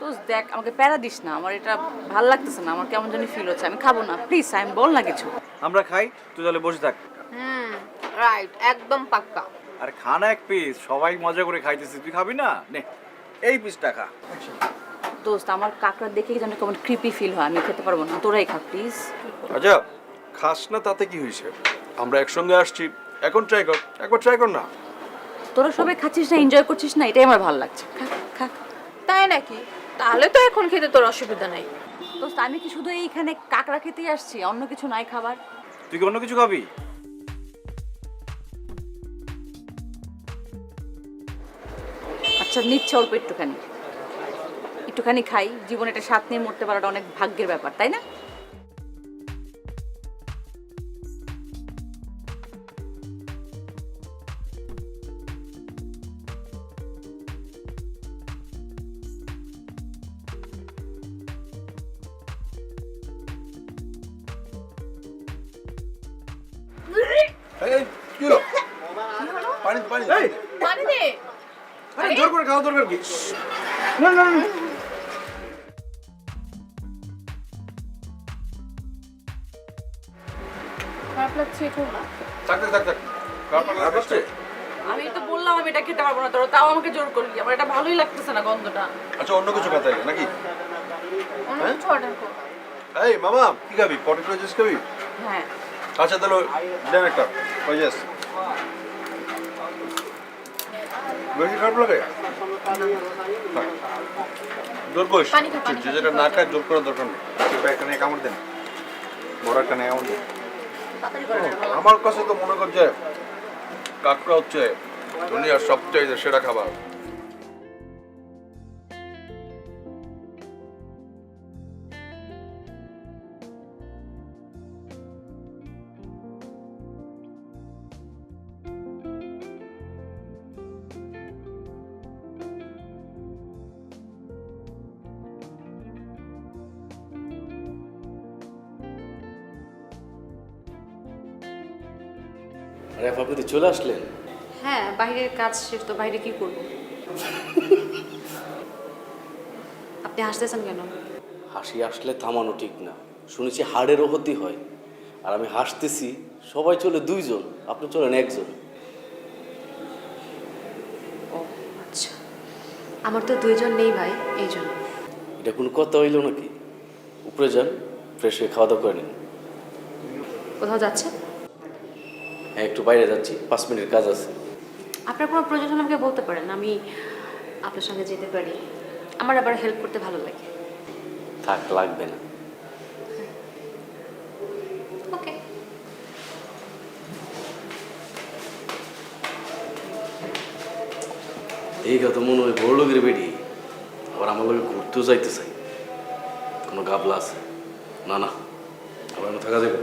দোস্ত দেখ আমাকে প্যারা দিস না, আমার এটা ভাল লাগতেছে না, আমার কেমন জানি ফিল হচ্ছে, আমি খাবো না প্লিজ। আমি বল না কিছু। আমরা খাই, তুই তাহলে বসে থাক। রাইট, একদম পাক্কা। আর খানা এক পিস, সবাই মজা করে খাইতেছি, তুই খাবি না? নে এই পিসটা খা। দোস্ত আমার কাকড়া দেখে যেন কেমন ক্রিপি ফিল হয়, আমি খেতে পারবো না, তোরাই খা প্লিজ। আচ্ছা খাস না তাতে কি হয়েছে, আমরা একসঙ্গে আসছি, এখন ট্রাই কর, একবার ট্রাই কর না। তোরা সবাই খাচ্ছিস না, এনজয় করছিস না, এটাই আমার ভালো লাগছে। খা খা। তাই নাকি? তাহলে তো এখন খেতে তোর অসুবিধা নাই। দোস্ত আমি কি শুধু এইখানে কাকড়া খেতেই আসছি, অন্য কিছু নাই খাবার? তুই কি অন্য কিছু খাবি? আচ্ছা নিচ্ছে অল্প একটুখানি, একটুখানি খাই, জীবনে এটা স্বাদ নিয়ে মরতে পারাটা অনেক ভাগ্যের ব্যাপার, তাই না? এই কি হলো? পানি পানি এই পানি দে। আরে জোর করে খাওয়া দরকার কি? না না না খারাপ লাগছে খুব। থাক থাক থাক থাক খারাপ লাগছে? আমি তো বললাম আমি এটা খেতে পারবো না, তোরা তাও আমাকে জোর করলি, আমার এটা ভালোই লাগতেছে না গন্ধটা। আচ্ছা অন্য কিছু খাতে নাকি? অন্য কিছু অর্ডার কর। এই মামা কি খাবি, পটেটো জুস খাবি? হ্যাঁ আচ্ছা তাহলে দেন একটা ওয়েস। বেশি খারাপ লাগে? থাক। জোর করিস, পানি খা, পানি যে যেটা না খায় জোর করার দরকার নেই। সেটা এখানে কামড় দেন, বড় একটা নিয়ে কামড় দেন। তাড়াতাড়ি কর। আমার কাছে তো মনে করছে কাঁকড়া হচ্ছে দুনিয়ার সবচেয়ে সেরা খাবার। আরে আপনি তো চলে আসলেন। হ্যাঁ, বাইরের কাজ শেষ তো, বাইরে কি করব? আপনি হাসতেছেন কেন? হাসি আসলে থামানো ঠিক না, শুনেছি হাড়েরও ক্ষতি হয়। আর আমি হাসতেছি, সবাই চলে দুইজন, আপনি চলেন একজন। ও আচ্ছা, আমার তো দুইজন নেই ভাই, এই জন্য। এটা কোনো কথা হইল নাকি? উপরে যান, ফ্রেশ হয়ে খাওয়া দাওয়া করে নিন। কোথাও যাচ্ছে? হ্যাঁ একটু বাইরে যাচ্ছি, 5 মিনিটের কাজ আছে। আপনার কোনো প্রয়োজন হলে আমাকে বলতে পারেন, আমি আপনার সঙ্গে যেতে পারি। আমার আবার হেল্প করতে ভালো লাগে। থাক লাগবে না। ওকে। এই কথা মনে হয় বড় লোকের বেড়ি, আবার আমার লোকে ঘুরতেও যাইতে চাই। কোনো গাবলা আছে? না না, আবার থাকা যাবে।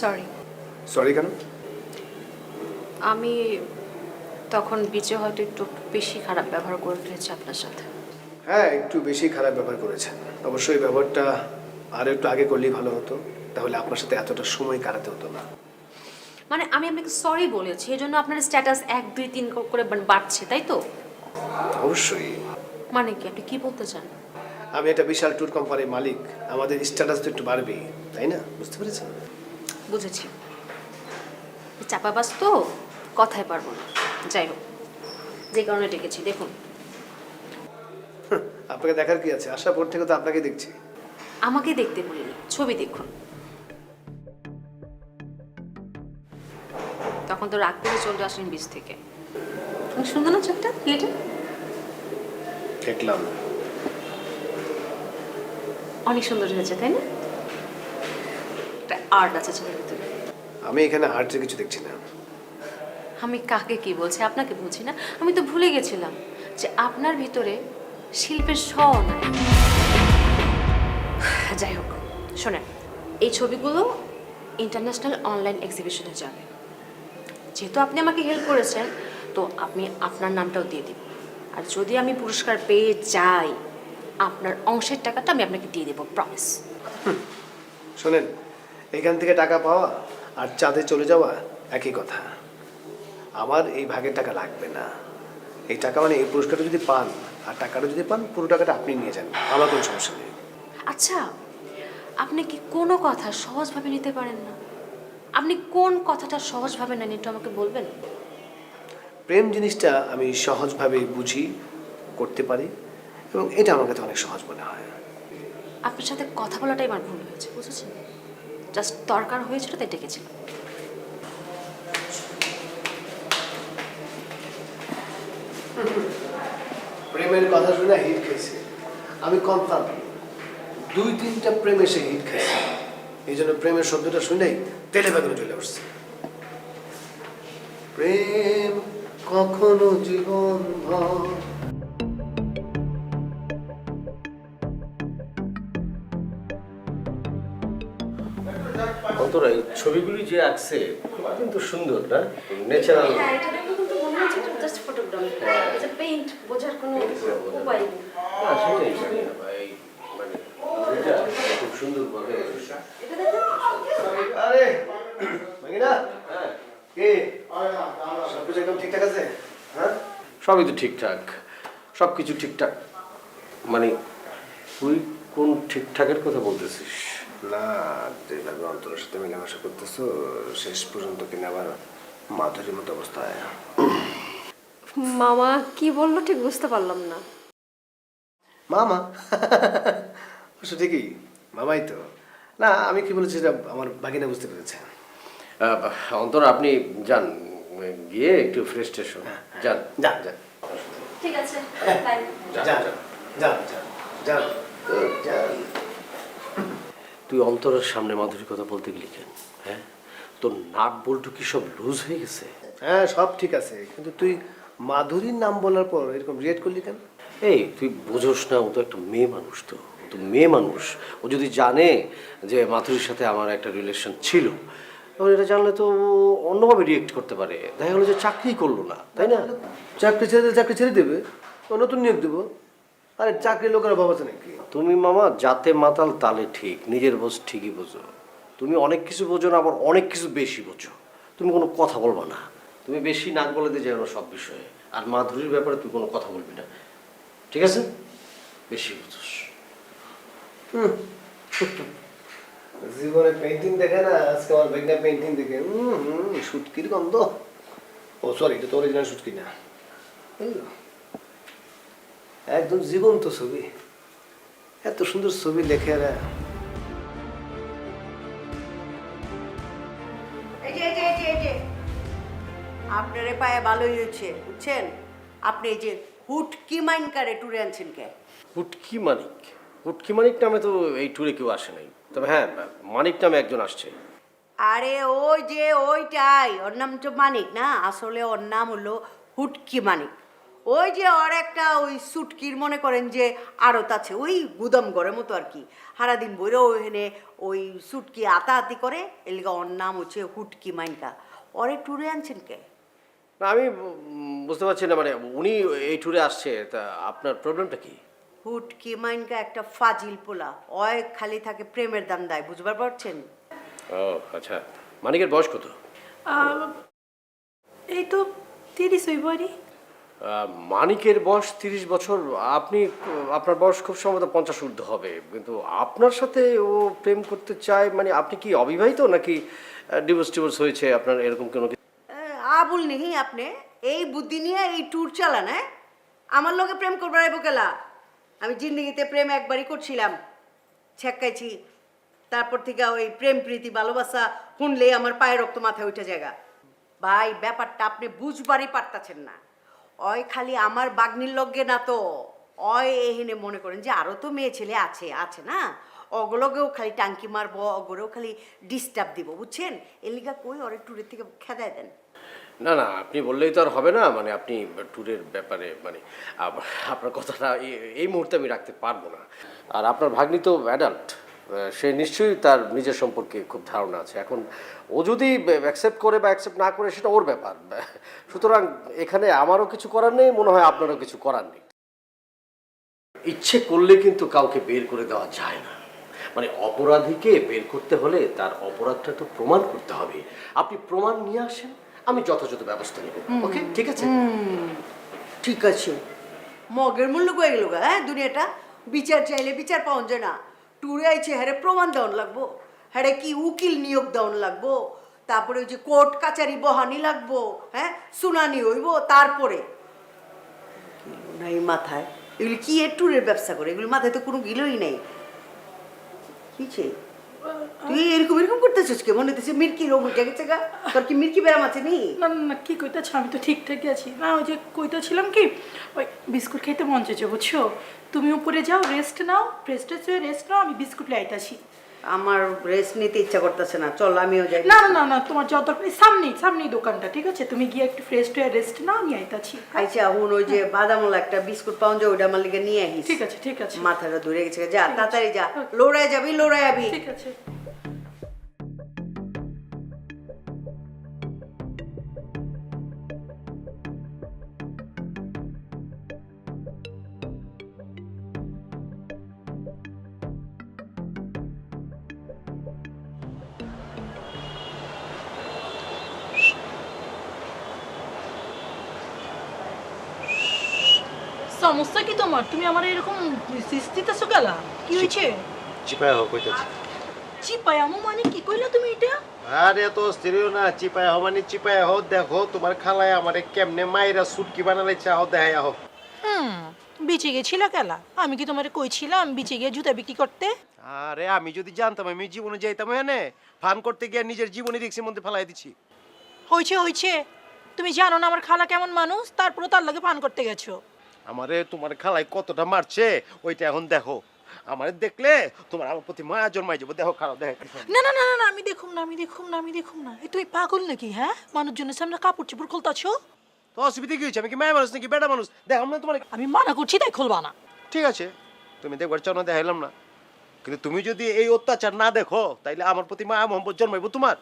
সরি। সরি কেন? আমি তখন বিচে হয়তো একটু বেশি খারাপ ব্যবহার করে ফেলেছি আপনার সাথে। হ্যাঁ একটু বেশি খারাপ ব্যবহার করেছেন, অবশ্যই ব্যবহারটা আর একটু আগে করলেই ভালো হতো, তাহলে আপনার সাথে এতটা সময় কাটাতে হতো না। মানে আমি আপনাকে সরি বলেছি, এই জন্য আপনার স্ট্যাটাস 1 2 3 করে বাড়ছে, তাই তো? অবশ্যই। মানে কি, আপনি কি বলতে চান? আমি একটা বিশাল ট্যুর কোম্পানির মালিক, আমাদের স্ট্যাটাস তো একটু বাড়বেই, তাই না? বুঝতে পেরেছেন? বুঝেছি, চাপাবাস তো কথাই পারবো না। যাই হোক, যে কারণে ডেকেছি, দেখুন। আপনাকে দেখার কি আছে, আসার পর থেকে তো আপনাকে দেখছি। আমাকে দেখতে বলিনি, ছবি দেখুন। তখন তো রাগ করে চলে আসলেন বিচ থেকে। অনেক সুন্দর না চোখটা, প্লেটে? দেখলাম। অনেক সুন্দর হয়েছে, তাই না? একটা আর্ট আছে ছবির ভিতরে। আমি এখানে আর্টের কিছু দেখছি না। আমি কাকে কি বলছি, আপনাকে বলছি না। আমি তো ভুলে গেছিলাম যে আপনার ভিতরে শিল্পের নাই। যাই হোক, শোনেন, এই ছবিগুলো ইন্টারন্যাশনাল অনলাইন এক্সিবিশনে যাবে। যেহেতু আপনি আমাকে হেল্প করেছেন, তো আপনি আপনার নামটাও দিয়ে দিন। আর যদি আমি পুরস্কার পেয়ে যাই, আপনার অংশের টাকাটা আমি আপনাকে দিয়ে দেবো, প্রমিস। শোনেন, এখান থেকে টাকা পাওয়া আর চাঁদে চলে যাওয়া একই কথা। আমার এই ভাগের টাকা লাগবে না। এই টাকা মানে এই পুরস্কারটা যদি পান আর টাকাটা যদি পান, পুরো টাকাটা আপনি নিয়ে যান, আমার কোনো সমস্যা নেই। আচ্ছা, আপনি কি কোনো কথা সহজভাবে নিতে পারেন না? আপনি কোন কথাটা সহজভাবে নেন একটু আমাকে বলবেন? প্রেম জিনিসটা আমি সহজভাবে বুঝি, করতে পারি, এবং এটা আমার কাছে অনেক সহজ মনে হয়। আপনার সাথে কথা বলাটাই আমার ভুল হয়েছে, বুঝেছেন? জাস্ট দরকার হয়েছিল তাই ডেকেছিলাম। প্রেমের কথা শুনে হিট খেয়েছে, আমি কনফার্ম 2-3টা প্রেম এসে হিট খেয়েছে। এই জন্য প্রেমের শব্দটা শুনেই তেলে বেগুনে চলে আসছে। প্রেম কখনো জীবন ভর। অন্তরা, এই ছবিগুলি যে আঁকছে খুব কিন্তু সুন্দর না, ন্যাচারাল। হ্যাঁ, এটা দেখে কিন্তু মনে হচ্ছে এটা জাস্ট ফটোগ্রাফ। এটা পেইন্ট বোঝার কোনো উপায় নেই। না সেটাই ভাই, মানে এটা খুব সুন্দর ভাবে। আরে মাগিনা, কে সবকিছু একদম ঠিকঠাক আছে? হ্যাঁ, সবই তো ঠিকঠাক, সব কিছু ঠিকঠাক। মানে তুই কোন ঠিকঠাকের কথা বলতেছিস? না যেভাবে অন্তরের সাথে মেলামেশা করতেছো, শেষ পর্যন্ত কিনা আবার মাধুরীর মতো অবস্থায়। মামা কি বললো ঠিক বুঝতে পারলাম না। মামা অবশ্য ঠিকই, মামাই তো। না, আমি কি বলেছি সেটা আমার বাগিনা বুঝতে পেরেছে। অন্তরা, আপনি যান, গিয়ে একটু ফ্রেশ ট্রেশ হন। যান যান যান ঠিক আছে, যান যান যান যান যান। তুই অন্তরের সামনে মাধুরীর কথা বলতে গেলি কেন? হ্যাঁ, তোর নাট বল্টু কি সব লুজ হয়ে গেছে? হ্যাঁ, সব ঠিক আছে, কিন্তু তুই মাধুরীর নাম বলার পর এরকম রিয়েক্ট করলি কেন? এই তুই বোঝোস না, ও তো একটা মেয়ে মানুষ, তো ও তো মেয়ে মানুষ। ও যদি জানে যে মাধুরীর সাথে আমার একটা রিলেশন ছিল, তখন এটা জানলে তো ও অন্যভাবে রিয়েক্ট করতে পারে। দেখা গেলো যে চাকরি করলো না, তাই না? চাকরি ছেড়ে দিলে চাকরি ছেড়ে দেবে, ও নতুন নিয়োগ দেবো। আরে চাকরি লোকের অভাব আছে নাকি? তুমি মামা জাতে মাতাল তালে ঠিক, নিজের বোঝ ঠিকই বোঝো। তুমি অনেক কিছু বোঝো না, আবার অনেক কিছু বেশি বোঝো। তুমি কোনো কথা বলবা না, তুমি বেশি নাক বলে দিয়ে যাও না সব বিষয়ে। আর মাধুরীর ব্যাপারে তুই কোনো কথা বলবি না, ঠিক আছে? বেশি বুঝোস। জীবনে পেন্টিং দেখে না, আজকে আমার বেগনা পেন্টিং দেখে সুটকির গন্ধ। ও সরি, এটা তো অরিজিনাল সুটকি না, একদম জীবন্ত ছবি। এত সুন্দর ছবি লেখে এরা। আপনারে পায়ে ভালোই হয়েছে, বুঝছেন? আপনি এই যে হুটকি মাইনকারে টুরে আনছেন কে? হুটকি মানিক, হুটকি মানিক নামে তো এই ট্যুরে কেউ আসে নাই। তবে হ্যাঁ, মানিক নামে একজন আসছে। আরে ওই যে ওইটাই, ওর নাম তো মানিক না, আসলে ওর নাম হলো হুটকি মানিক। ওই যে ওর একটা ওই সুটকির মনে করেন যে আড়ত আছে, ওই গুদাম ঘরের মতো আর কি। সারাদিন বইরে ওখানে ওই সুটকি আতাহাতি করে, এলিগা ওর নাম হচ্ছে হুটকি মাইনকা। ওরে টুরে আনছেন কে? না আমি বুঝতে পারছি না, মানে উনি এই ট্যুরে আসছে, তা আপনার প্রবলেমটা কি? হুটকি মাইনকা একটা ফাজিল পোলা, ওই খালি থাকে প্রেমের দাম দেয়, বুঝবার পারছেন? ও আচ্ছা, মানিকের বয়স কত? এই তো 30 হইব আরে। মানিকের বয়স 30 বছর। আপনি, আপনার বয়স খুব সম্ভবত 50 ঊর্ধ্ব হবে, কিন্তু আপনার সাথে ও প্রেম করতে চায়। মানে আপনি কি অবিবাহিত নাকি ডিভোর্স হয়েছে আপনার, এরকম কোনো? আবুল নেহি আপনি এই বুদ্ধি নিয়ে এই ট্যুর চালান? হ্যাঁ, আমার লোকে প্রেম করবার আইব কেলা? আমি জিন্দিগিতে প্রেম একবারই করছিলাম, ছেক্কাইছি। তারপর থেকে ওই প্রেম প্রীতি ভালোবাসা শুনলে আমার পায়ে রক্ত মাথায় উঠে জায়গা। ভাই, ব্যাপারটা আপনি বুঝবারই পারতাছেন না। ওই খালি আমার বাগ্নির লগ্গে না তো, ওই এখানে মনে করেন যে আরও তো মেয়ে ছেলে আছে আছে না, ওগুলোকেও খালি টাঙ্কি মারবো, ওগুলোও খালি ডিস্টার্ব দিব, বুঝছেন? এলিগা কই ওরে ট্যুরের থেকে খেদায় দেন। না না, আপনি বললেই তো আর হবে না। মানে আপনি ট্যুরের ব্যাপারে মানে আপনার কথাটা এই মুহূর্তে আমি রাখতে পারবো না। আর আপনার ভাগ্নি তো অ্যাডাল্ট, সে নিশ্চয়ই তার নিজের সম্পর্কে খুব ধারণা আছে। এখন ও যদি অ্যাকসেপ্ট করে বা অ্যাকসেপ্ট না করে সেটা ওর ব্যাপার। সুতরাং এখানে আমারও কিছু করার নেই, মনে হয় আপনারও কিছু করার নেই। ইচ্ছে করলে কিন্তু কাউকে বের করে দেওয়া যায় না। মানে অপরাধীকে বের করতে হলে তার অপরাধটা তো প্রমাণ করতে হবে। আপনি প্রমাণ নিয়ে আসেন, আমি যথাযথ ব্যবস্থা নেব। ওকে, ঠিক আছে? ঠিক আছে, মগের মূল্য কয়ে গেল হ্যাঁ দুনিয়াটা। বিচার চাইলে বিচার পাওয়া যায় না। ট্যুরে আইছে হ্যারে প্রমাণ দেওয়ান লাগবো, হ্যারে কি উকিল নিয়োগ দেওয়ান লাগবো, তারপরে ওই যে কোর্ট কাচারি বহানি লাগবো, হ্যাঁ শুনানি হইব, তারপরে নাই মাথায় এগুলি কি এর ট্যুরের ব্যবসা করে, এগুলি মাথায় তো কোনো গিলোই নেই। কিছে তুই এরকম এরকম করতেছিস কে? মনে হচ্ছে মির্কি রোগ উঠে গেছে গা। তোর কি মির্কি ব্যায়াম আছে নি? না না না, কি কইতেছ? আমি তো ঠিকঠাকই আছি। না ওই যে কইতেছিলাম কি, ওই বিস্কুট খাইতে মন চেয়েছে বুঝছো। তুমি উপরে যাও, রেস্ট নাও, ফ্রেশ ট্রেশ হয়ে রেস্ট নাও, আমি বিস্কুট লাইতাছি। আমার রেস্ট নিতে ইচ্ছা করতেছে না, চল আমিও যাই। না না না না, তোমার যত সামনেই দোকানটা, ঠিক আছে? তুমি গিয়ে একটু ফ্রেশ হয়ে রেস্ট নাও, আমি আইতাছি। আইসা এখন ওই যে বাদামওয়ালা একটা বিস্কুট পাউন যে ওইটা আমার লিগে নিয়ে আহিস। ঠিক আছে ঠিক আছে, মাথাটা ধরে গেছে, যা তাড়াতাড়ি যা, লড়াই যাবি লড়াই আবি। ঠিক আছে। সমস্যা কি তোমার? তুমি আমার এরকম দিতেছো গেলা, কি হয়েছে? চিপায় হোক কইতাছি। চিপাই আমু মানে কি কইলা তুমি এটা? আরে তো স্থিরও না, চিপায় হো মানে চিপায় হো। দেখো তোমার খালায় আমারে কেমনে মাইরা সুটকি বানালে চাও, দেখাই হোক। বিচে গেছিলা গেলা? আমি কি তোমারে কইছিলাম বিচে গিয়ে জুতা বিক্রি করতে? আরে আমি যদি জানতাম আমি জীবনে যাইতাম এনে ফান করতে গিয়ে নিজের জীবনে রিক্সের মধ্যে ফেলাই দিছি। হইছে, তুমি জানো না আমার খালা কেমন মানুষ, তারপরে তার লগে পান করতে গেছো। আমারে তোমার খালায় কতটা মারছে ওইটা এখন দেখো। আমারে দেখলে তোমার আমার প্রতি মায়া জন্মাই যাবো। দেখো খারাপ দেখো। না না না না, আমি দেখুম না। এই তুই পাগল নাকি? হ্যাঁ, মানুষজনের সামনে কাপড় চোপড় খুলতাছো? তো অসুবিধা কি হয়েছে? আমি কি মায়া মানুষ নাকি বেটা মানুষ? দেখো না তোমার। আমি মানা করছি, তাই খুলবা না। ঠিক আছে, তুমি দেখবার চাও না, দেখাইলাম না। কিন্তু তুমি যদি এই অত্যাচার না দেখো তাইলে আমার প্রতি মায়া মোহাম্মদ জন্মাইবো তোমার।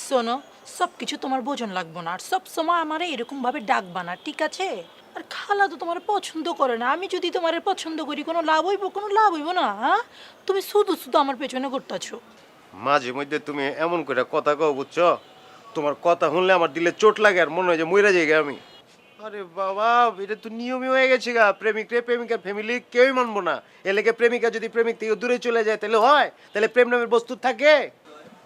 শোনো, সব কিছু তোমার বোঝন লাগবো না, আর সব সময় আমারে এরকম ভাবে ডাকবা না, ঠিক আছে? আর খালা তো তোমার পছন্দ করে না। আমি যদি তোমার পছন্দ করি কোনো লাভ হইব না। হ্যাঁ, তুমি শুধু আমার পেছনে ঘুরতাছো। মাঝে মধ্যে তুমি এমন করে কথা কও বুঝছো, তোমার কথা শুনলে আমার দিলে চোট লাগে আর মনে হয় যে মইরা যাই আমি। আরে বাবা, এটা তো নিয়মই হয়ে গেছে গা। প্রেমিকার ফ্যামিলি কেউই মানবো না। এলাকে প্রেমিকা যদি প্রেমিক থেকে দূরে চলে যায় তাহলে হয়? তাহলে প্রেম নামের বস্তু থাকে?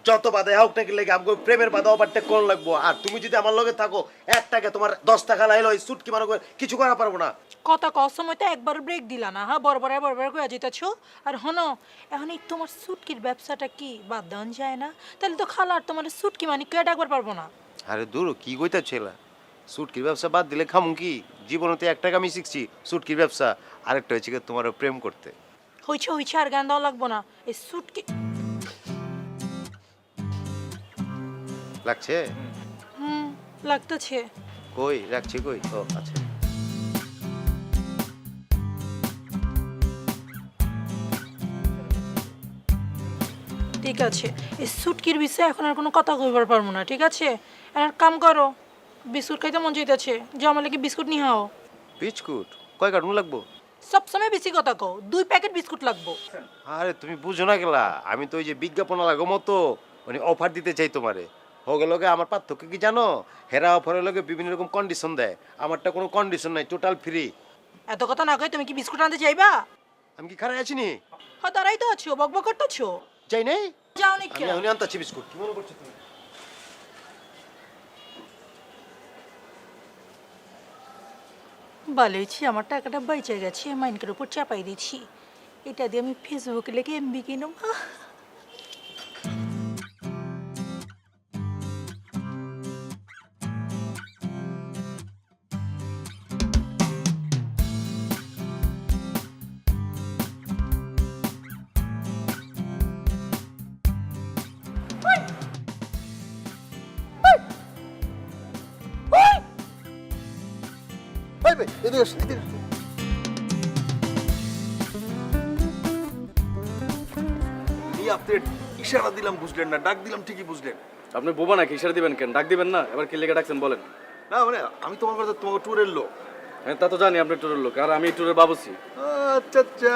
যত বাধা হোক নাকি লেগে আমাকে প্রেমের বাধা ওপারটা কোন লাগবো। আর তুমি যদি আমার লগে থাকো, 1 টাকা তোমার 10 টাকা লাইলো এই সুটকি মানো কিছু করা পারবো না। কথা কর সময় তো একবার ব্রেক দিলা না। হ্যাঁ, বড় করে যেতেছো। আর হনো, এখন এই তোমার সুটকির ব্যবসাটা কি বাদ দেওয়া যায় না? তাহলে তো খালা আর তোমার সুটকি মানে কে ডাকবার পারবো না। আরে দূর, কি কইতা ছেলা? সুটকির ব্যবসা বাদ দিলে খামু কি? জীবনতে 1 টাকা আমি শিখছি সুটকির ব্যবসা। আরেকটা হচ্ছে কি তোমার প্রেম করতে। হইছে আর গান দেওয়া লাগবো না। এই সুটকি লাগছে? লাগতেছে। কই রাখছি কই? ও আচ্ছা। ঠিক আছে, এই সুটকির বিষয়ে এখন আর কোনো কথা কইবার পারবো না, ঠিক আছে? আর কাম করো, বিস্কুট খাইতে মন চাইতেছে, যে আমার লাগে বিস্কুট নিয়ে আও। বিস্কুট কয় কার্টুন লাগবো? সবসময় বেশি কথা কও, 2 প্যাকেট বিস্কুট লাগবো। আরে তুমি বুঝো না গেলা, আমি তো ওই যে বিজ্ঞাপন লাগো মতো মানে অফার দিতে চাই তোমারে। হোক লগে আমার পার্থক্য কি জানো? হেরা অফারের লগে বিভিন্ন রকম কন্ডিশন দেয়, আমারটা কোনো কন্ডিশন নাই, টোটাল ফ্রি। এত কথা না কই তুমি কি বিস্কুট আনতে চাইবা? আমি কি খারাপ আছি নি? হ্যাঁ, দাঁড়াই তো আছো, বকবক করতেছো। চাই নাই? যাও নি আমি কে? এখনই আনতাছি বিস্কুট। কি মনে করছো তুমি? বলেছি আমার টাকাটা বেঁচে গেছে, মাইনকের উপর চাপাই দিচ্ছি। এটা দিয়ে আমি ফেসবুকে লেগে এমবি কিনব। নিয়ে আপনি ইশারা দিলাম বুঝলেন না, ডাক দিলাম ঠিকই বুঝলেন। আপনি বোবা নাকি? ইশারা দিবেন কেন? ডাক দিবেন না? এবার কি লেগে ডাকছেন বলেন। না মানে আমি তোমার কথা তোমাকে ট্যুরের লোক। হ্যাঁ তা তো জানি আপনি ট্যুরের লোক, আর আমি ট্যুরের বাবুসি। আচ্ছা আচ্ছা,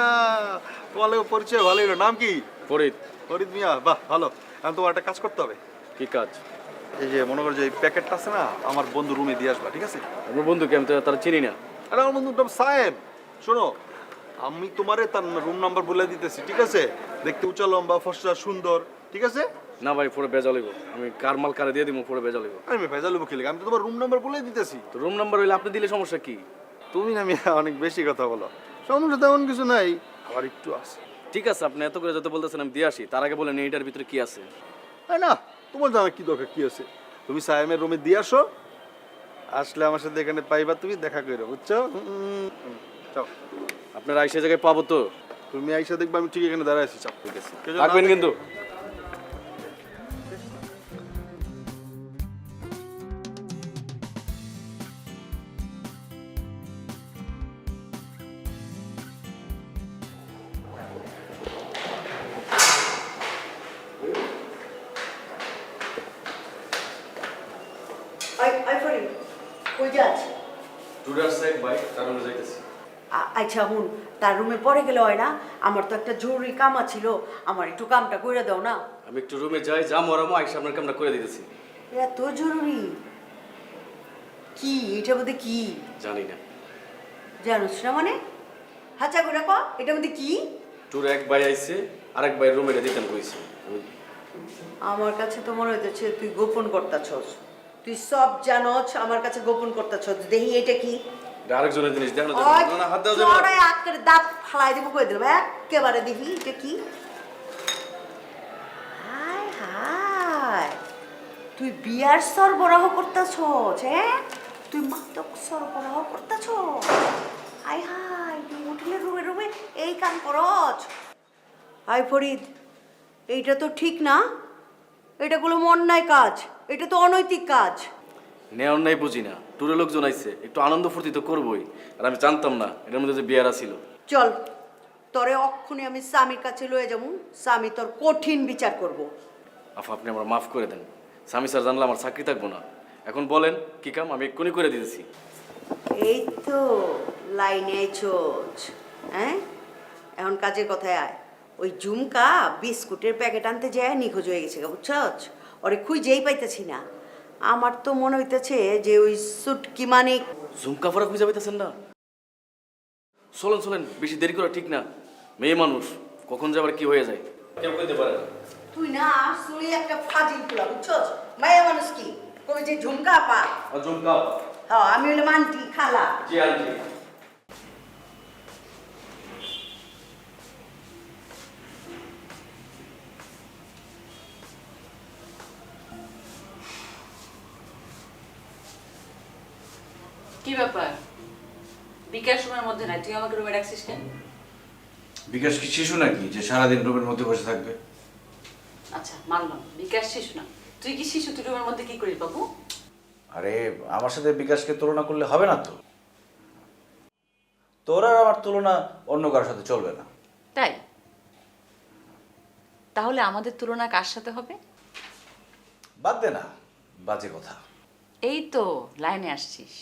তোমার লোক পরিচয় ভালোই হলো। নাম কি? ফরিদ। ফরিদ মিয়া, বাহ ভালো। এখন তোমার একটা কাজ করতে হবে। কি কাজ? এই যে মনে করো যে এই প্যাকেটটা আছে না, আমার বন্ধু রুমে দিয়ে আসবা, ঠিক আছে? আমার বন্ধুকে আমি তো তারা চিনি না। আরে আমার বন্ধুর নাম সাহেব। শোনো, আমি তোমারে তার রুম নাম্বার বলে দিতেছি, ঠিক আছে? দেখতে উঁচা লম্বা ফর্সা সুন্দর, ঠিক আছে? না ভাই, পুরো বেজা লইব। আমি কার মাল কারে দিয়ে দিব, পুরো বেজা লইব। আমি ভেজাল খেলে আমি তো তোমার রুম নাম্বার বলে দিতেছি। তো রুম নাম্বার হইলে আপনি দিলে সমস্যা কি? তুমি না আমি অনেক বেশি কথা বলো। সমস্যা তেমন কিছু নাই, আবার একটু আছে। ঠিক আছে, আপনি এত করে যত বলতেছেন আমি দিয়ে আসি, তার আগে বলেন এইটার ভিতরে কি আছে। না তোমার জানা কি দরকার, কি আছে? তুমি সায়েমের রুমে দিয়ে আসো, আসলে আমার সাথে এখানে পাইবা, তুমি দেখা করো, বুঝছো? চাও আপনার আইসা জায়গায় পাবো তো? তুমি আইসা দেখবা আমি ঠিক এখানে দাঁড়ায় আছি। চাপ ঠিক আছে, থাকবেন কিন্তু। কই যাচ্ছে? টুডার সাইড বাই কারণে যাইতেছি। আচ্ছা হুন, তার রুমে পরে গেলে হয় না? আমার তো একটা জরুরি কাম ছিল, আমার একটু কামটা করে দাও না। আমি একটু রুমে যাই, যা মরামো আইসা আপনার কামটা করে দিতেছি। এত জরুরি কি? এটার মধ্যে কি জানি না। জানোস না মানে? হাঁচা করে কো, এটার মধ্যে কি? টুর এক ভাই আইছে, আরেক ভাই রুমে দিতেন কইছে। আমার কাছে তো মনে হইতেছে তুই গোপন করতাছস। তুই সব জানোস, আমার কাছে গোপন করতাছস। দেখি এটা কি? আরেকজনের জিনিস দেখানো যাবে না, হাত দাও যাবে না। চড়াই আটকে দাঁত ফালাই দেবো কই দিলাম একেবারে। দেখি এটা কি? হায় হায়, তুই বিয়ার সরবরাহ করতাছস? হ্যাঁ, তুই মাদক সরবরাহ করতাছস? হায় হায়, তুই হোটেলের রুমে রুমে এই কাম করছ? হায় ফরিদ, এইটা তো ঠিক না। এটা কোনো অন্যায় কাজ, এটা তো অনৈতিক কাজ। নেওয়ার নাই বুঝি না, টুরে লোকজন আইছে, একটু আনন্দ ফুর্তি তো করবোই। আর আমি জানতাম না এটার মধ্যে যে বিয়ারা ছিল। চল, তরে অক্ষণে আমি স্বামীর কাছে লয়ে যাবো, স্বামী তোর কঠিন বিচার করব। আফা আপনি আমার মাফ করে দেন, স্বামী স্যার জানলে আমার চাকরি থাকবো না। এখন বলেন কি কাম, আমি এক্ষুনি করে দিতেছি। এই তো লাইনে আইছোস, হ্যাঁ? এখন কাজের কথায় আয়। ওই ঝুমকা বিস্কুটের প্যাকেট আনতে যায় নিখোঁজ হয়ে গেছে, বুঝছস? ওরে খুঁজেই পাইতেছি না। আমার তো মনে হইতেছে যে ওই সুটকি মানিক। ঝুমকা ফরা খুঁজে পাইতেছেন না? চলেন চলেন, বেশি দেরি করা ঠিক না। মেয়ে মানুষ, কখন যে আবার কি হয়ে যায় কেউ কইতে পারে না। তুই না আসলে একটা ফাজিল পুলা, বুঝছস? মায়া মানুষ কি কবে যে ঝুমকা পা। ঝুমকা? হ্যাঁ, আমি হলো মানটি খালা। জি আন্টি। কি ব্যাপার? বিকাশ রুমের মধ্যে নাই, তুই আমাকে রুমে ডাকছিস কেন? বিকাশ কি শিশু নাকি যে সারাদিন রুমের মধ্যে বসে থাকবে? আচ্ছা মানলাম, বিকাশ শিশু না। তুই কি শিশু? তুই রুমের মধ্যে কি করিস বাবু? আরে আমার সাথে বিকাশকে তুলনা করলে হবে না তো। তোর আর আমার তুলনা অন্য কারোর সাথে চলবে না। তাই? তাহলে আমাদের তুলনা কার সাথে হবে? বাদ দে না, বাজে কথা। এই তো লাইনে আসছিস।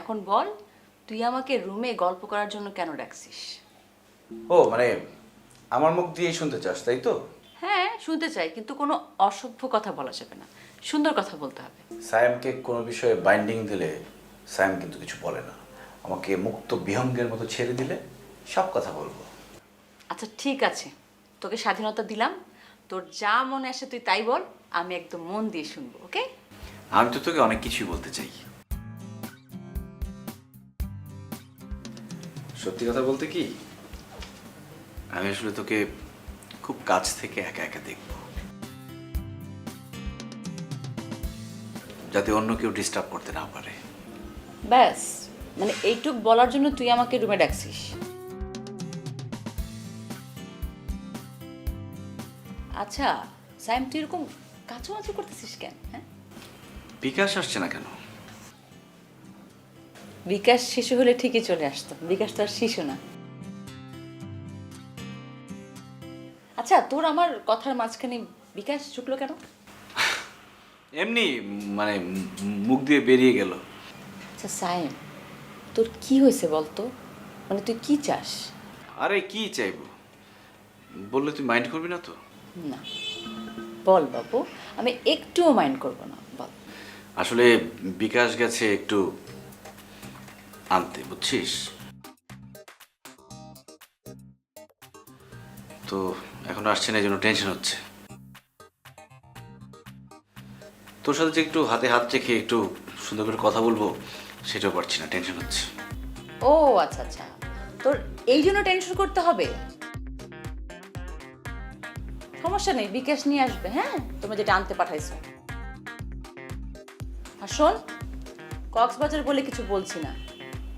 এখন বল, তুই আমাকে রুমে গল্প করার জন্য কেন ডাকছিস? ও মানে আমার মুখ দিয়েই শুনতে চাস, তাই তো? হ্যাঁ শুনতে চাই, কিন্তু কোনো অসভ্য কথা বলা যাবে না, সুন্দর কথা বলতে হবে। সায়েমকে কোনো বিষয়ে বাইন্ডিং দিলে সায়েম কিন্তু কিছু বলে না। আমাকে মুক্ত বিহঙ্গের মতো ছেড়ে দিলে সব কথা বলবো। আচ্ছা ঠিক আছে, তোকে স্বাধীনতা দিলাম, তোর যা মনে আসে তুই তাই বল, আমি একদম মন দিয়ে শুনবো। ওকে? আমি তো তোকে অনেক কিছুই বলতে চাই। সত্যি কথা বলতে কি, আমি আসলে তোকে খুব কাছ থেকে একা একা দেখব, যাতে অন্য কেউ ডিস্টার্ব করতে না পারে। ব্যাস, মানে এইটুক বলার জন্য তুই আমাকে রুমে ডাকছিস? আচ্ছা সাইম, তুই এরকম কাছামাছি করতেছিস কেন? হ্যাঁ, বিকাশ আসছে না কেন? বিকাশ শিশু হলে ঠিকই চলে আসতো, বিকাশ তো আর শিশু না। আচ্ছা আচ্ছা তোর আমার কথার মাঝখানে বিকাশ ঢুকলো কেন? এমনি মানে মুখ দিয়ে বেরিয়ে গেল। আচ্ছা সাইম, তোর কি হয়েছে বলতো? মানে তুই কি চাস? আরে কি চাইবো বললে তুই মাইন্ড করবি না তো? না বল বাবু, আমি একটুও মাইন্ড করব না, বল। আসলে বিকাশ গেছে একটু আনতে, বুঝছিস? তো এখন আসছে না, এই জন্য টেনশন হচ্ছে। তোর সাথে যে একটু হাতে হাত রেখে একটু সুন্দর করে কথা বলবো সেটাও পারছি না, টেনশন হচ্ছে। ও আচ্ছা আচ্ছা, তোর এই জন্য টেনশন করতে হবে? সমস্যা নেই, বিকাশ নিয়ে আসবে। হ্যাঁ, তোমরা যেটা আনতে পাঠাইছো। আর শোন, কক্সবাজার বলে কিছু বলছি না,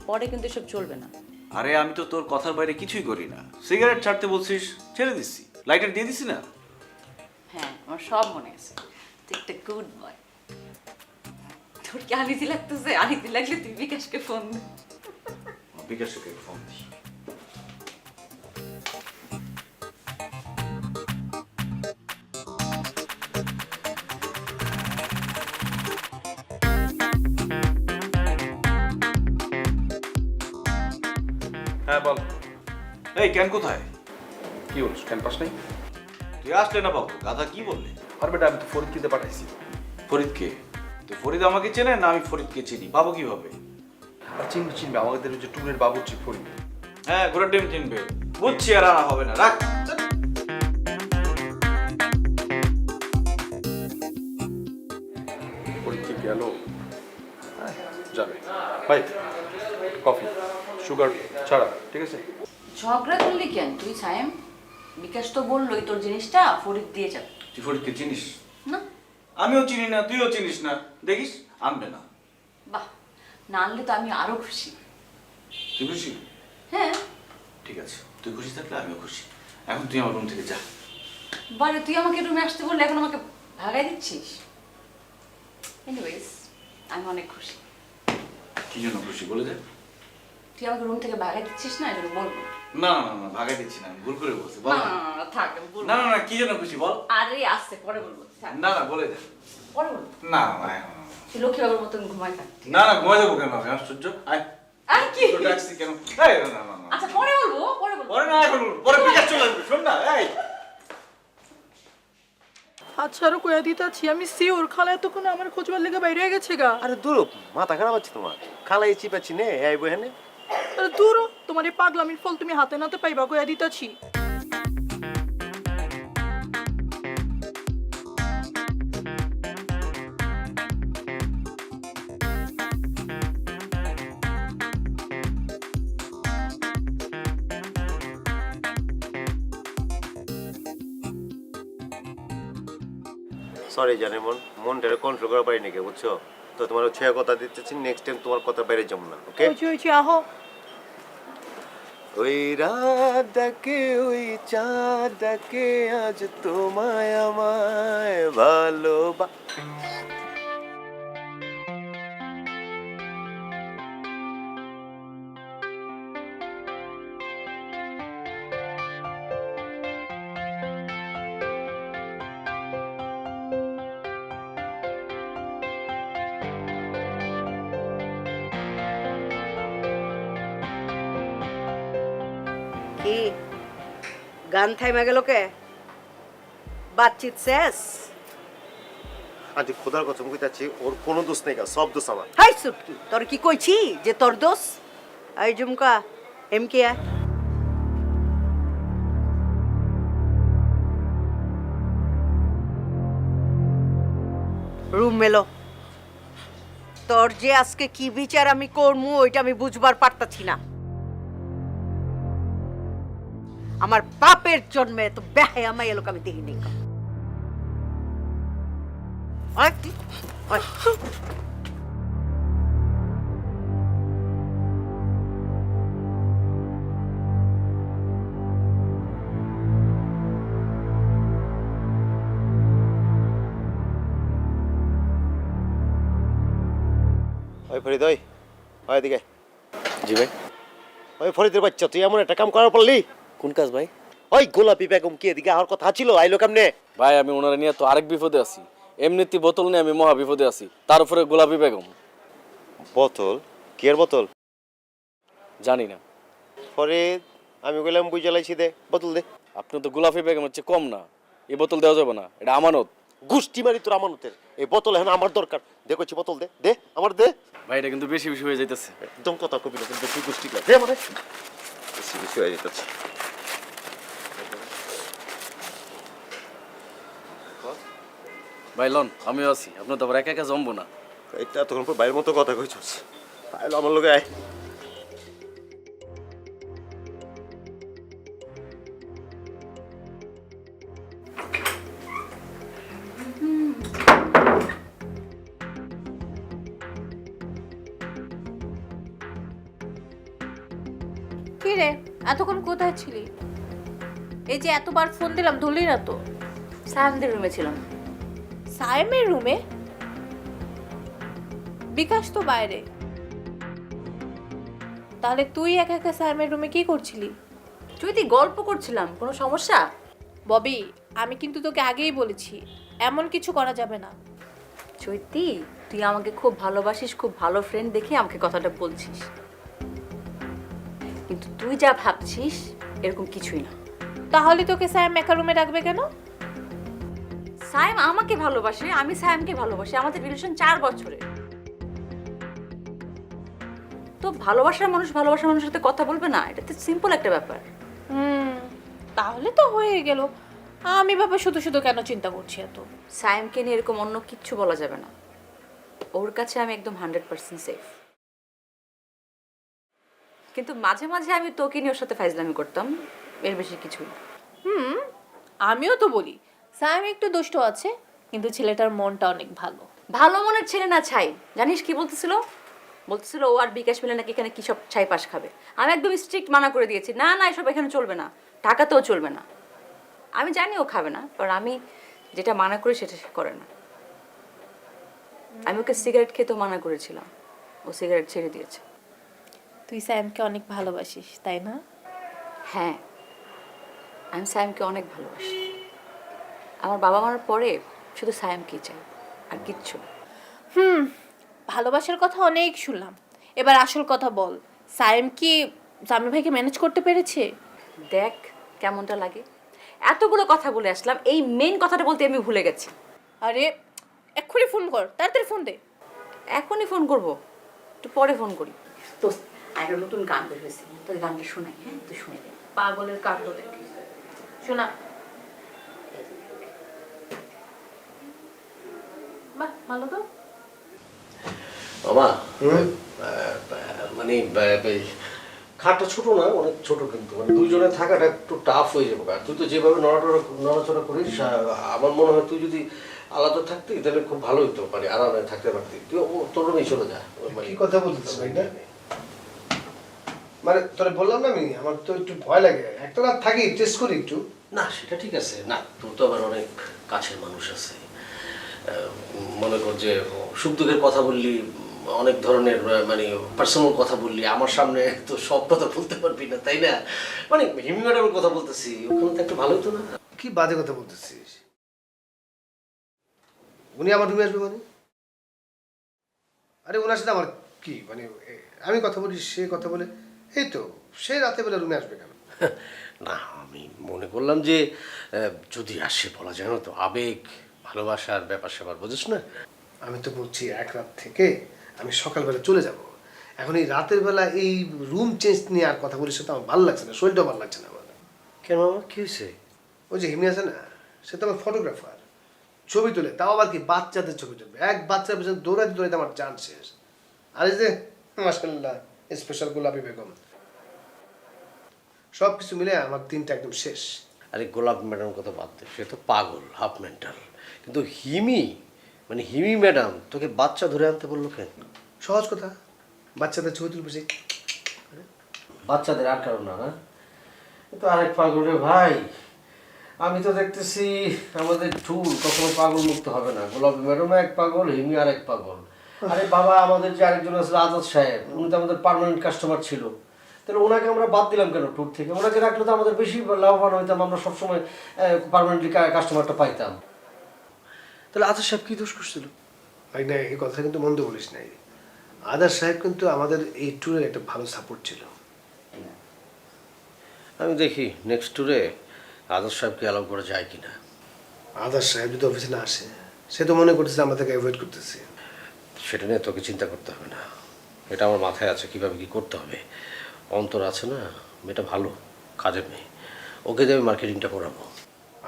পরে কিন্তু এসব চলবে না। আরে আমি তো তোর কথার বাইরে কিছুই করি না। সিগারেট ছাড়তে বলছিস, ছেড়ে দিচ্ছি। লাইটার দিয়ে দিছি না? হ্যাঁ, আমার সব মনে আছে। তুই একটা গুড বয়। তোর কি আনিতি লাগতেছে? আনিতি লাগলে তুই বিকাশকে ফোন দে। বিকাশকে ফোন দিই। হ্যাঁ বল। এই কেন কোথায়? কি বলিস, কেন পাস নাই? তুই আসলে না বাবু, গাধা কি বললে? আর বেটা আমি তো ফরিদকে পাঠাইছি। ফরিদকে? তুই ফরিদ আমাকে চেনে না আমি ফরিদকে চিনি, বাবু কিভাবে? আর চিনবে চিনবে, আমাদের যে ট্যুরের বাবুর্চি ফরিদ। হ্যাঁ, ঘোড়ার ডিম চিনবে। বুঝছি, আর আনা হবে না, রাখ। ফরিদ কি গেল? যাবে ভাই, কফি সুগার ছাড়া, ঠিক আছে? ঝগড়া করলি কেন তুই সায়েম? বিকাশ তো বললোই তোর জিনিসটা ফরিদ দিয়ে যাবে। তুই ফরিদকে চিনিস? না। আমিও চিনি না, তুইও চিনিস না, দেখিস আনবে না। বাহ, না আনলে তো আমি আরো খুশি। তুই খুশি? হ্যাঁ। ঠিক আছে, তুই খুশি থাকলে আমিও খুশি। এখন তুই আমার রুম থেকে যা। বারে, তুই আমাকে রুমে আসতে বললে এখন আমাকে ভাগাই দিচ্ছিস? এনিওয়েজ, আমি অনেক খুশি। কি জন্য খুশি বলে দে। তুই আমাকে রুম থেকে ভাগাই দিচ্ছিস না, এটা বলবো। না না না, ভাগাই দিচ্ছি না, আমি ভুল করে বলছি। বল। না না না, থাক, আমি বলবো না না না, কি জন্য খুশি বল। আরে আসতে পরে বলবো, থাক। না না, বলে দে। পরে বলবো। না না এখন না। তুই লক্ষ্মী বাবুর মতন ঘুমাই থাক। না না, ঘুমাই যাবো কেন আমি? আশ্চর্য। আয়। আর কি? তোর ডাকছি কেন? এই না না না। আচ্ছা পরে বলবো, পরে বলবো। পরে না, এখন বলবো। পরে বিকাশ চলে আসবে, শোন না। এই আচ্ছা আরো কয়া দিতাছি, আমি শিওর খালা এতক্ষণ আমার খোঁজবার লেগে বাইরে হয়ে গেছে গা। আরে দূর, মাথা খারাপ আছে তোমার? খালাই চিপাচ্ছি নে, আইবো হেনে। আরে দূর, তোমার এই পাগলামির ফল তুমি হাতে নাতে পাইবা, কয়া দিতাছি। সরি জানে মনটারে কন্ট্রোল করা পারি নাকি, বুঝছো? তো তোমার হচ্ছে কথা দিতেছি, নেক্সট টাইম তোমার কথা বাইরে যাবো না, ওকে? হয়েছে আহো। ওই রাত ডাকে ওই চাঁদ ডাকে আজ তোমায় আমায় ভালোবা। কি গান থাইমা গেল কে? বাতচিত শেষ? আন্টি খোদার কথা মুখে যাচ্ছি, ওর কোনো দোষ নেই, সব দোষ আমার। হাই সুটকি, তোর কি কইছি যে তোর দোষ? এই ঝুমকা, এম কে আয়। রুম মেলো। তোর যে আজকে কি বিচার আমি করমু ওইটা আমি বুঝবার পারতাছি না। আমার বাপের জন্মে তো বেহায় আমায় এলোক আমি দেখিনি। ওই ফরিদ, ওই এদিকে। জি ভাই। ওই ফরিদের বাচ্চা, তুই এমন একটা কাম করার পারলি? কোন কাজ ভাই? ওই গোলাপি বেগম কি এদিকে আমার কথা ছিল আইলো কেমনে? ভাই আমি ওনারা নিয়ে তো আরেক বিপদে আছি। এমনিতে বোতল নিয়ে আমি মহা বিপদে আছি, তার উপরে গোলাপি বেগম। বোতল? কি এর বোতল? জানি না। পরে আমি কইলাম বুঝে জ্বালাইছি, দে বোতল দে। আপনি তো গোলাপি বেগম হচ্ছে কম না, এই বোতল দেওয়া যাবে না, এটা আমানত। গুষ্টি মারি তোর আমানতের, এই বোতল এখন আমার দরকার। দেখছি বোতল দে, দে আমার দে। ভাই এটা কিন্তু বেশি বেশি হয়ে যাইতেছে। একদম কথা কবি না, কিন্তু তুই গুষ্টি দে আমারে। বেশি বেশি হয়ে যেতেছে। ভাই লন, আমিও আছি, আপনি তো আবার একা একা জমবো না। এটা তখন পর বাইরের মতো কথা কইছস। আইলো আমার লগে আয়। কি রে, এতক্ষণ কোথায় ছিলি? এই যে এতবার ফোন দিলাম ধরলি না তো। সায়ামদের রুমে ছিলাম। সায়েমের রুমে? বিকাশ তো বাইরে, তাহলে তুই একা একা সায়েমের রুমে কি করছিলি? তুই গল্প করছিলাম, কোনো সমস্যা? ববি, আমি কিন্তু তোকে আগেই বলেছি এমন কিছু করা যাবে না। চৈতি, তুই আমাকে খুব ভালোবাসিস, খুব ভালো ফ্রেন্ড দেখে আমাকে কথাটা বলছিস, কিন্তু তুই যা ভাবছিস এরকম কিছুই না। তাহলে তোকে সায়েম একা রুমে রাখবে কেন? সায়েম আমাকে ভালোবাসে, আমি সায়েমকে ভালোবাসি, আমাদের রিলেশন 4 বছরের। তো ভালোবাসার মানুষ ভালোবাসার মানুষের সাথে কথা বলবে না, এটা তো সিম্পল একটা ব্যাপার। তাহলে তো হয়ে গেল। আমি বাবা শুধু শুধু কেন চিন্তা করছি এত? সায়েমকে নিয়ে এরকম অন্য কিচ্ছু বলা যাবে না, ওর কাছে আমি একদম 100% সেফ। কিন্তু মাঝে মাঝে আমি তোকে নিয়ে ওর সাথে ফাইজলামি করতাম, এর বেশি কিছু না। আমিও তো বলি সায়েম একটু দুষ্ট আছে, কিন্তু ছেলেটার মনটা অনেক ভালো। ভালো মনের ছেলে না ছাই। জানিস কি বলতেছিল? বলতেছিল ও আর বিকাশ মিলে নাকি এখানে কি সব ছাই পাশ খাবে। আমি একদম স্ট্রিক্ট মানা করে দিয়েছি, না না এসব এখানে চলবে না, ঢাকাতেও চলবে না। আমি জানি ও খাবে না, কারণ আমি যেটা মানা করি সেটা সে করে না। আমি ওকে সিগারেট খেতেও মানা করেছিলাম, ও সিগারেট ছেড়ে দিয়েছে। তুই সায়েমকে অনেক ভালোবাসিস তাই না? হ্যাঁ, আমি সায়েমকে অনেক ভালোবাসি। আমার বাবা মার পরে শুধু সায়েমকেই চাই, আর কিচ্ছু না। ভালোবাসার কথা অনেক শুনলাম, এবার আসল কথা বল। সায়েম কি জামিল ভাইকে ম্যানেজ করতে পেরেছে? দেখ কেমনটা লাগে। এতগুলো কথা বলে আসলাম, এই মেইন কথাটা বলতে আমি ভুলে গেছি। আরে এক্ষুনি ফোন কর, তাড়াতাড়ি ফোন দে। এখনই ফোন করব? একটু পরে ফোন করি। তো একটা নতুন গান বের হয়েছে, তোর গানটা শোনাই। হ্যাঁ, তুই শুনে দে। পাগলের কাণ্ড দেখ, শোনা। বাহ, ভালো তো। মামা মানে খাটটা ছোট না, অনেক ছোট, কিন্তু মানে দুইজনে থাকাটা একটু টাফ হয়ে যাবে। আর তুই তো যেভাবে নড়াচড়া করিস, আমার মনে হয় তুই যদি আলাদা থাকতি তাহলে খুব ভালো হতো, মানে আরামে থাকতে পারতি। তুই তোর রুমেই চলে যা। কি কথা বলতেছিস ভাইটা? মানে তোরে বললাম না আমি, আমার তো একটু ভয় লাগে। একটা রাত থাকি, টেস্ট করি একটু। না সেটা ঠিক আছে, না তোর তো আবার অনেক কাছের মানুষ আছে। মনে কর যে সুখ দুঃখের কথা বললি, অনেক ধরনের মানে পার্সোনাল কথা বললি, আমার সামনে তো সব কথা বলতে পারবি না, তাই না? মানে হিমি ম্যাডামের কথা বলতেছি, ওখানে তো একটু ভালো হতো না? কি বাজে কথা বলতেছিস? উনি আমার রুমে আসবে মানে? আরে ওনার সাথে আমার কি মানে, আমি কথা বলি সে কথা বলে, এই তো সে রাতে বেলা রুমে আসবে কেন? না আমি মনে করলাম যে যদি আসে বলা যায় না তো, আবেগ ভালোবাসার ব্যাপার স্যাপার বুঝিস না। আমি তো বলছি এক রাত থেকে আমি সকালবেলা চলে যাব। এখন এই রাতের বেলা এই রুম চেঞ্জ নিয়ে আর কথা বলিস তো আমার ভালো লাগছে না, শরীরটাও ভালো লাগছে না আমার। কেন আমার কি হয়েছে? ওই যে হিমি আছে না, সে তো আমার ফটোগ্রাফার, ছবি তোলে, তাও আবার কি বাচ্চাদের ছবি তুলবে। এক বাচ্চার পেছনে দৌড়াতে দৌড়াতে আমার জান শেষ। আর এই যে মাশাআল্লাহ স্পেশাল গোলাপি বেগম, সব কিছু মিলে আমার দিনটা একদম শেষ। আরে গোলাপ ম্যাডাম কথা বাদ দে, সে তো পাগল, হাফ মেন্টাল। কিন্তু হিমি, মানে হিমি ম্যাডাম তোকে বাচ্চা ধরে আনতে বললো কেন? সহজ কথা, বাচ্চাদের ছবি তুলবে সে। বাচ্চাদের আর কারণ না, না তো আরেক পাগল রে ভাই। আমি তো দেখতেছি আমাদের ট্যুর কখনো পাগল মুক্ত হবে না। গোলাপ ম্যাডাম এক পাগল, হিমি আর এক পাগল। আরে বাবা, আমাদের যে আরেকজন আছে আজাদ সাহেব, উনি তো আমাদের পার্মানেন্ট কাস্টমার ছিল। তো তাহলে ওনাকে আমরা বাদ দিলাম কেন ট্যুর থেকে? ওনাকে রাখলে তো আমাদের বেশি লাভবান হইতাম, আমরা সবসময় পার্মানেন্টলি কাস্টমারটা পাইতাম। তাহলে আচ্ছা সাহেব কি দোষ করছিল? ভাই না, এই কথা কিন্তু মন্দ বলিস নাই। আদার সাহেব কিন্তু আমাদের এই ট্যুরের একটা ভালো সাপোর্ট ছিল। আমি দেখি নেক্সট ট্যুরে আদর্শ সাহেবকে অ্যালাউ করা যায় কিনা। আদার সাহেব যদি অফিসে না আসে, সে তো মনে করতেছে আমাদেরকে অ্যাভয়েড করতেছে। সেটা নিয়ে তোকে চিন্তা করতে হবে না, এটা আমার মাথায় আছে কীভাবে কী করতে হবে। অন্তর আছে না, মেয়েটা ভালো কাজের মেয়ে, ওকে দিয়ে আমি মার্কেটিংটা করাবো।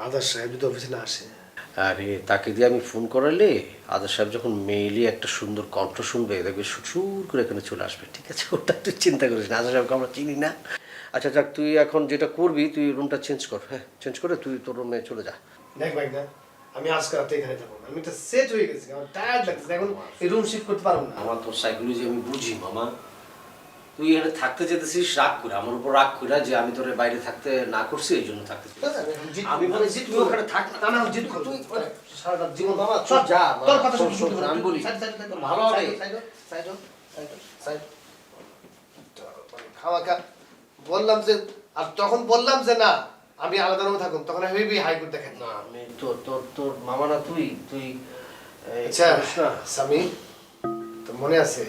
আদার সাহেব যদি অফিসে না আসে, আরে তাকে দিয়ে আমি ফোন করালে আদর্শ সাহেব যখন মেইলি একটা সুন্দর কণ্ঠ শুনবে, দেখবে সুর করে এখানে চলে আসবে। ঠিক আছে, ওটা তুই চিন্তা করিস না, আদর্শ সাহেবকে আমরা চিনি না। আচ্ছা যাক, তুই এখন যেটা করবি, তুই রুমটা চেঞ্জ কর। হ্যাঁ, চেঞ্জ করে তুই তোর রুমে চলে যা। দেখ ভাই না, আমি আজকে রাতে এখানে থাকবো না। আমি একটা সেট হয়ে গেছি, আমার টায়ার্ড লাগছে, এখন এই রুম শিফট করতে পারবো না। আমার তোর সাইকোলজি আমি বুঝি মামা। তুই এখানে থাকতে যেতেছিস রাগ করে, আমার উপর রাগ করে যে আমি তোর বাইরে থাকতে না করছি, এই জন্য থাকতে আমি বলে যে তুই ওখানে থাক না। না, জিদ করবো। তুই সারাটা জীবন মামা তুই যা, তোর কথা শোন, শুনতে শোন, আমি বলি ভালো হবে। খাওয়া খা বললাম যে, আর তখন বললাম যে না আমি আলাদা রুমে থাকুন, তখন হেভি হাইকোর্ট দেখেন। না আমি তোর তোর তোর মামা না, তুই তুই আচ্ছা স্বামী, তোর মনে আছে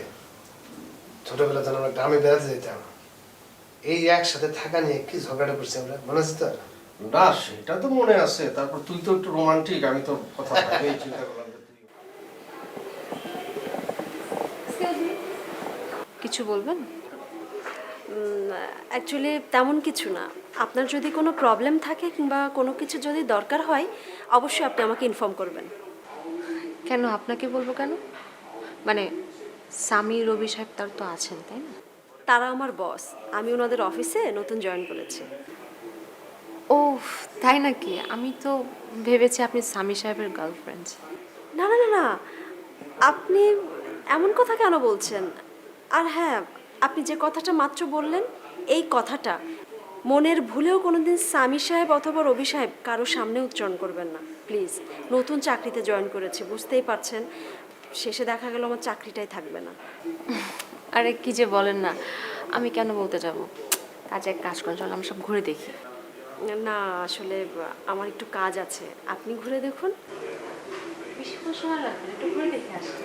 ছোটবেলা যখন আমরা গ্রামে বেড়াতে যেতাম, এই একসাথে থাকা নিয়ে কি ঝগড়াটা করছি আমরা, মনে আছে তোর? না সেটা তো মনে আছে। তারপর তুই তো একটু রোমান্টিক, আমি তো কথা ভেবেই চিন্তা করলাম যে তুই। কিছু বলবেন? অ্যাকচুয়ালি তেমন কিছু না। আপনার যদি কোনো প্রবলেম থাকে কিংবা কোনো কিছু যদি দরকার হয়, অবশ্যই আপনি আমাকে ইনফর্ম করবেন। কেন আপনাকে বলবো কেন? মানে স্বামী রবি সাহেব তার তো আছেন, তাই না? তারা আমার বস, আমি ওনাদের অফিসে নতুন জয়েন করেছি। ও তাই নাকি? আমি তো ভেবেছি আপনি স্বামী সাহেবের গার্লফ্রেন্ড। না না না না, আপনি এমন কথা কেন বলছেন? আর হ্যাঁ, আপনি যে কথাটা মাত্র বললেন, এই কথাটা মনের ভুলেও কোনোদিন স্বামী সাহেব অথবা রবি সাহেব কারো সামনে উচ্চারণ করবেন না প্লিজ। নতুন চাকরিতে জয়েন করেছি, বুঝতেই পারছেন, শেষে দেখা গেল আমার চাকরিটাই থাকবে না। আরে কি যে বলেন না, আমি কেন বলতে যাব? কাজে এক কাজ করেন, চল আমরা সব ঘুরে দেখি। না আসলে আমার একটু কাজ আছে, আপনি ঘুরে দেখুন। বেশিক্ষণ সময় লাগবে, একটু ঘুরে দেখে আসতে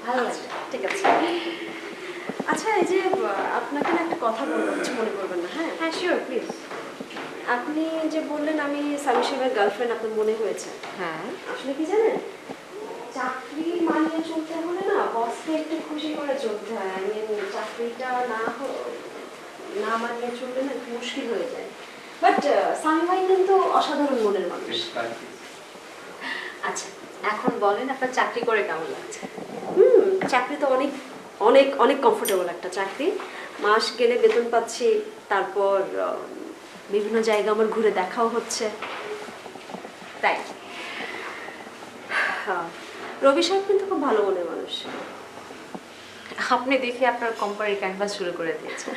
ভালো লাগবে। ঠিক আছে। আচ্ছা এই যে আপনাকে না একটা কথা বলবো, কিছু মনে করবেন না? হ্যাঁ হ্যাঁ শিওর প্লিজ। আপনি যে বললেন আমি স্বামী সাহেবের গার্লফ্রেন্ড, আপনার মনে হয়েছে। হ্যাঁ আসলে কি জানেন, চাকরি মানিয়ে চলতে হলে না বসকে একটু খুশি করে চলতে হয়। I mean, চাকরিটা না মানিয়ে চললে না একটু মুশকিল হয়ে যায়। বাট স্বামী ভাই কিন্তু অসাধারণ মনের মানুষ। আচ্ছা এখন বলেন আপনার চাকরি করে কেমন লাগছে? চাকরি তো অনেক অনেক অনেক কমফোর্টেবল একটা চাকরি। মাস গেলে বেতন পাচ্ছি, তারপর বিভিন্ন জায়গা আমার ঘুরে দেখাও হচ্ছে। তাই হ্যাঁ, রবি সাহেব কিন্তু খুব ভালো মনের মানুষ। আপনি দেখি আপনার কোম্পানির ক্যানভাস শুরু করে দিয়েছেন।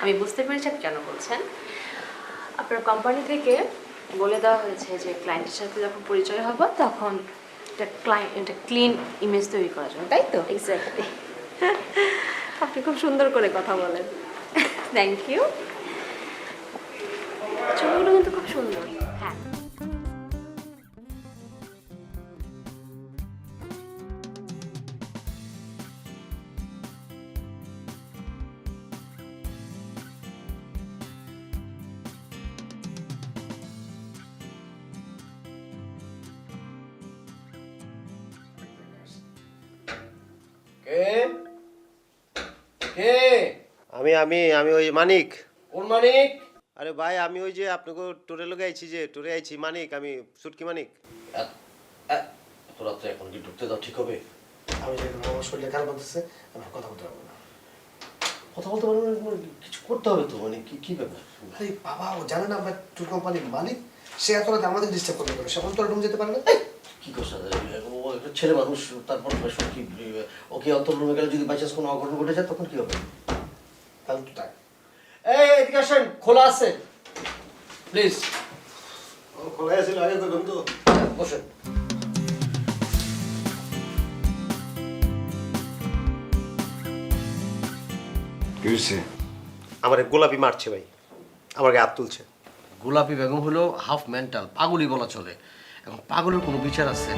আমি বুঝতে পেরেছি আপনি কেন বলছেন। আপনার কোম্পানি থেকে বলে দেওয়া হয়েছে যে ক্লায়েন্টের সাথে যখন পরিচয় হবে তখন একটা ক্লিন ইমেজ তৈরি করার জন্য, তাই তো? এক্স্যাক্টলি। আপনি খুব সুন্দর করে কথা বলেন। Thank you. ছবিগুলো কিন্তু খুব সুন্দর। হ্যাঁ কে কে? আমি আমি আমি ওই মানিক। কোন মানিক? আরে ভাই আমি ওই যে আপনাকে ট্যুরে লোক আইছি, যে ট্যুরে আইছি মানিক, আমি সুটকি মানিক। তোরা তো এখন কি ঢুকতে দাও ঠিক হবে? আমি যেহেতু আমার শরীরে খারাপ হতেছে, আমি কথা বলতে পারবো না। কথা বলতে পারবো না মানে কিছু করতে হবে তো, মানে কি কি ব্যাপার? আরে বাবা, ও জানে না আমরা ট্যুর কোম্পানির মালিক, সে এত রাতে আমাদের ডিস্টার্ব করবে কেন? সে অন্তর রুম যেতে পারে না। কি করছে? ও একটা ছেলে মানুষ, তারপর কি ওকে অন্তর রুমে গেলে যদি বাই চান্স কোনো অঘটন ঘটে যায় তখন কি হবে? তাহলে তো তাই। এই এদিকে আসেন, খোলা আছে প্লিজ। ও খোলা ছিল আগে তো বন্ধু। বসেন। কি হয়েছে? আমার গোলাপি মারছে ভাই, আমাকে হাত তুলছে। গোলাপি বেগম হলো হাফ মেন্টাল, পাগলই বলা চলে। এখন পাগলের কোনো বিচার আছে?